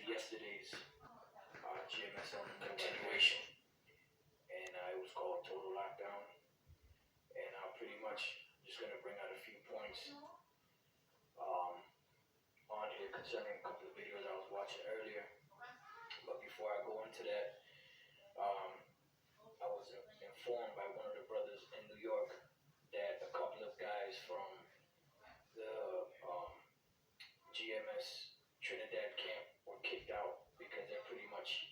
yesterday's GMS on the continuation, and it was called Total Lockdown. And I'm pretty much just going to bring out a few points on here concerning a couple of videos I was watching earlier. But before I go into that, I was informed by one of the brothers in New York that a couple of guys from the GMS Trinidad camp were kicked out because they're pretty much,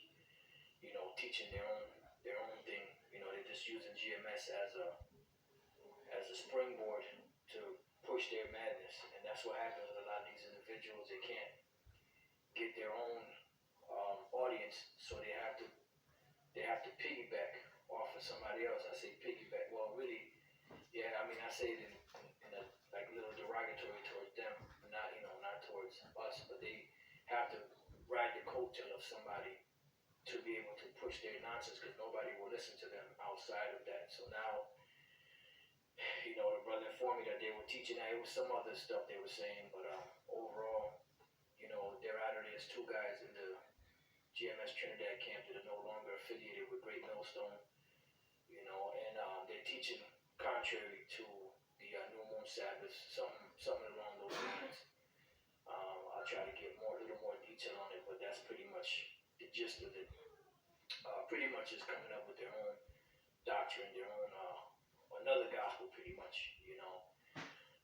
teaching their own thing. They're just using GMS as a springboard to push their madness, and that's what happens with a lot of these individuals. They can't get their own audience, so they have to piggyback off of somebody else. I say piggyback. Well, really, yeah. I mean, I say it in a like little derogatory towards them, not towards us, but they have to ride the coattail of somebody to be able to push their nonsense, because nobody will listen to them outside of that. So now, the brother informed me that they were teaching that. It was some other stuff they were saying, but overall, they're out of there. There's two guys in the GMS Trinidad camp that are no longer affiliated with Great Millstone, and they're teaching contrary to the New Moon Sabbath, something along those lines. I'll try to get a little more detail on it, but that's pretty much the gist of it. Pretty much is coming up with their own doctrine, their own another gospel, pretty much,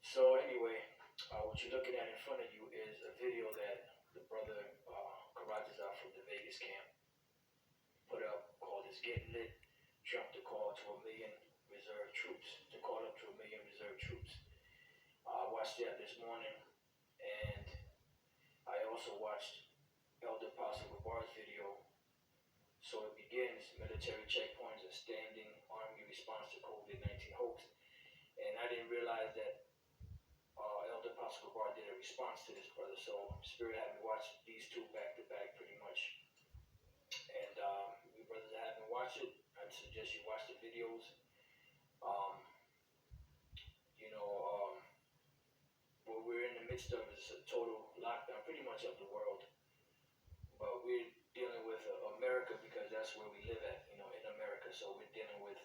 So anyway, what you're looking at in front of you is a video that the brother Karajas out from the Vegas camp put up called "It's Getting Lit." Trump to call to 1 million reserve troops, to call up to 1 million reserve troops. I watched that this morning, and I also watched Elder Apostle Gabar's video. So it begins: military checkpoints and standing army response to COVID-19 hoax. And I didn't realize that Elder Apostle Gabar did a response to this, brother. So Spirit had me watch these two back to back pretty much. And you brothers that haven't watched it, I'd suggest you watch the videos. What we're in the midst of is a total lockdown pretty much of the world. But we're dealing with America because that's where we live at, in America. So we're dealing with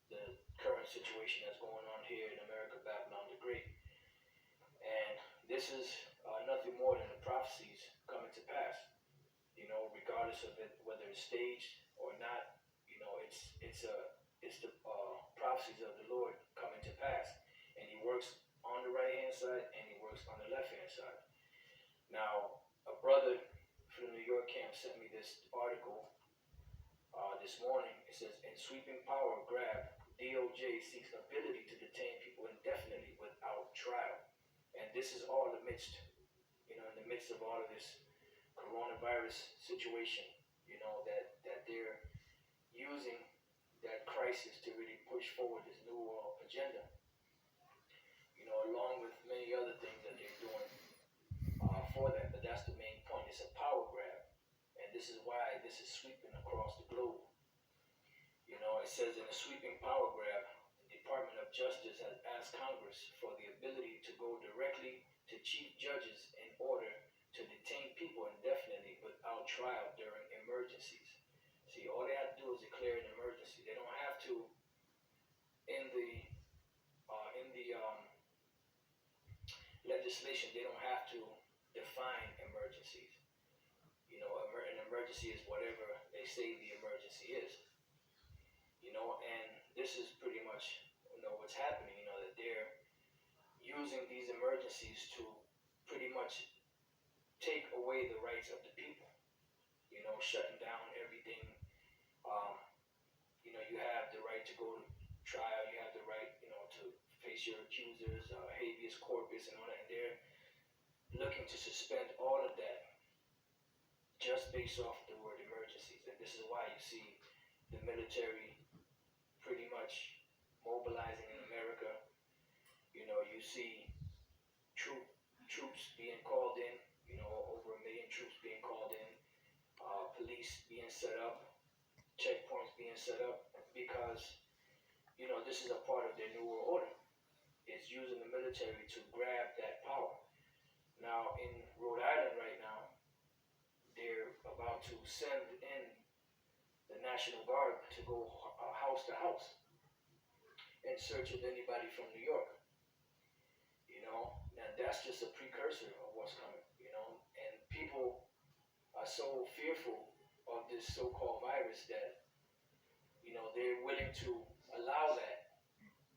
the current situation that's going on here in America, Babylon the Great. And this is nothing more than the prophecies coming to pass. Regardless of it, whether it's staged or not, it's the prophecies of the Lord coming to pass. And He works on the right-hand side and He works on the left-hand side. Now, a brother from the New York camp sent me this article this morning. It says, "In sweeping power grab, DOJ seeks ability to detain people indefinitely without trial." And this is all amidst, in the midst of all of this coronavirus situation, that they're using that crisis to really push forward this new world agenda, along with many other things that they're doing for that. But that's the main point. It's a power grab. And this is why this is sweeping across the globe. It says, in a sweeping power grab, the Department of Justice has asked Congress for the ability to go directly to chief judges in order to detain people indefinitely without trial during emergencies. See, all they have to do is declare an emergency. They don't have to, in the legislation, they don't have to define emergencies. An emergency is whatever they say the emergency is. And this is pretty much, what's happening, that they're using these emergencies to pretty much take away the rights of the people, shutting down everything. You have the right to go to trial, you have the right, to face your accusers, habeas corpus and all that, and they're looking to suspend all of that just based off the word emergencies. And this is why you see the military pretty much mobilizing in America. You see troops being called in, over 1 million troops being called in, police being set up, checkpoints being set up, because, this is a part of their New World Order. It's using the military to grab that power. Now, in Rhode Island right now, they're to send in the National Guard to go house to house in search of anybody from New York. Now that's just a precursor of what's coming, and people are so fearful of this so-called virus that, they're willing to allow that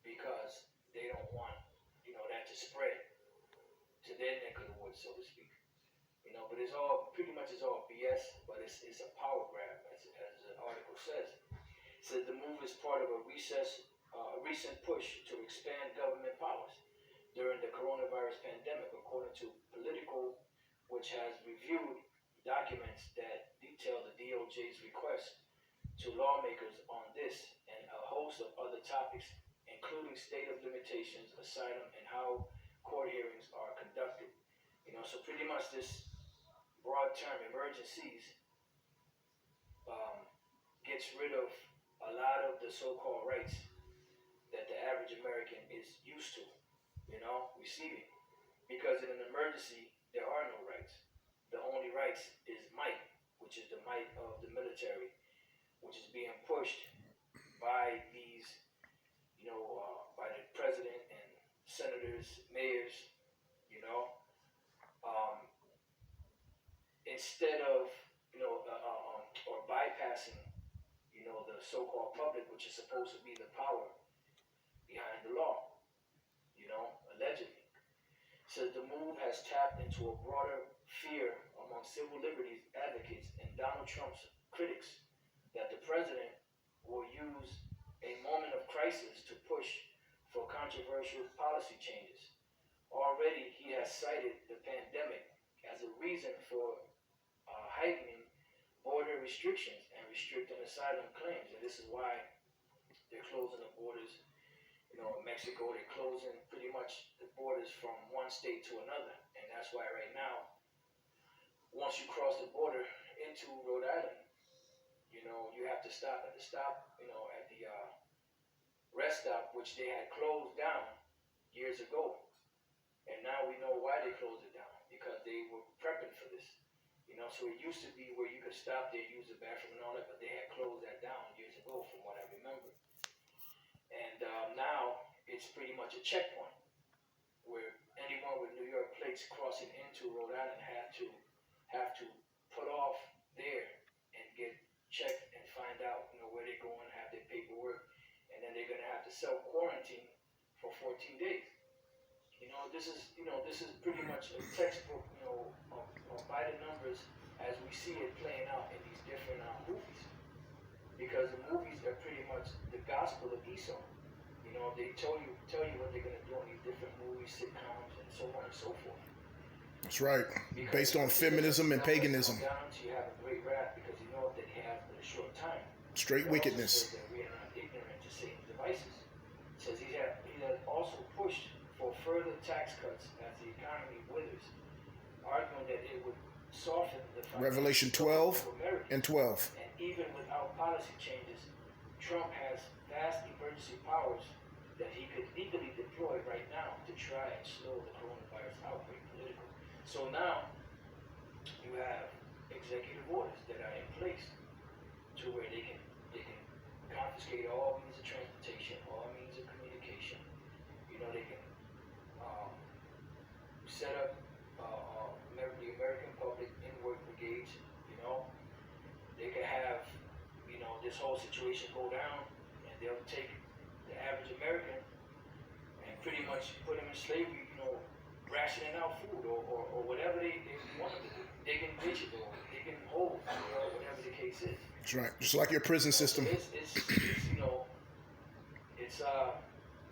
because they don't want, that to spread to their neck of the woods, so to speak. But it's all, pretty much it's all BS, but it's a power grab, as the article says. It says the move is part of a recent push to expand government powers during the coronavirus pandemic, according to Politico, which has reviewed documents that detail the DOJ's request to lawmakers on this and a host of other topics, including state of limitations, asylum, and how court hearings are conducted. So pretty much this broad term, emergencies, gets rid of a lot of the so-called rights that the average American is used to, receiving. Because in an emergency, there are no rights. The only rights is might, which is the might of the military, which is being pushed by these, by the president and senators, mayors, instead of, or bypassing, the so-called public, which is supposed to be the power behind the law, allegedly. Says the move has tapped into a broader fear among civil liberties advocates and Donald Trump's critics that the president will use a moment of crisis to push for controversial policy changes. Already, he has cited the pandemic as a reason for heightening border restrictions and restricting asylum claims. And this is why they're closing the borders. In Mexico, they're closing pretty much the borders from one state to another. And that's why right now, once you cross the border into Rhode Island, you have to stop at the rest stop, which they had closed down years ago. And now we know why they closed it down, because they were prepping for this. So it used to be where you could stop there, use the bathroom and all that, but they had closed that down years ago from what I remember. And now it's pretty much a checkpoint where anyone with New York plates crossing into Rhode Island have to put off there and get checked and find out, where they're going, have their paperwork, and then they're gonna have to self-quarantine for 14 days. This is pretty much a textbook, of by the numbers as we see it playing out in these different movies. Because the movies are pretty much the gospel of Esau. They tell you what they're gonna do in these different movies, sitcoms, and so on and so forth. That's right. Because based on feminism and paganism. Down to you have a great wrath because you know that they have a short time. Straight wickedness. That we are not ignorant to Satan's devices. It says he has also pushed for further tax cuts as the economy withers, arguing that it would soften the Revelation 12 and 12. And even without policy changes, Trump has vast emergency powers that he could legally deploy right now to try and slow the coronavirus outbreak politically. So now you have executive orders that are in place to where they can confiscate all means of transportation, all means of communication. They can set up the American public inward brigades. They can have this whole situation go down, and they'll take the average American and pretty much put him in slavery, rationing out food or whatever they want to do. They can ditch it or they can hold, whatever the case is. That's right. Just like your prison system. It's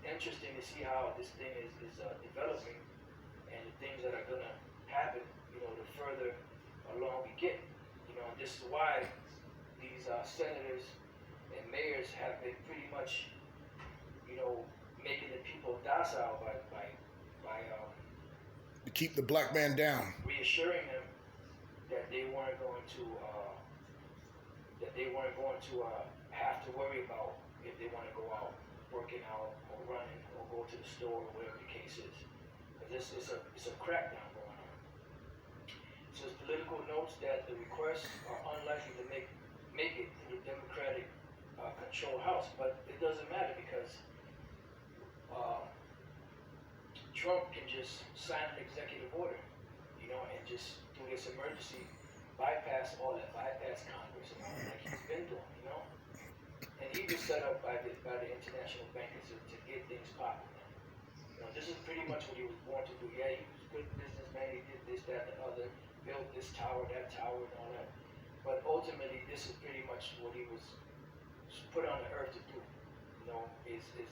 interesting to see how this thing is developing and the things that are going to happen, the further along we get. This is why these senators and mayors have been pretty much, making the people docile by to keep the black man down. Reassuring them that they weren't going to have to worry about if they want to go out working out or running or go to the store or whatever the case is. Because it's a crackdown going on. It says political notes that the requests are unlikely control House, but it doesn't matter because Trump can just sign an executive order, you know, and just through this emergency bypass all that, bypass Congress and all that, like he's been doing, you know. And he was set up by the international bankers to get things popping. You know, this is pretty much what he was born to do. Yeah, he was a good businessman. He did this, that, and the other, built this tower, that tower, and all that. But ultimately, this is pretty much what he was put on the earth to do. You know, is for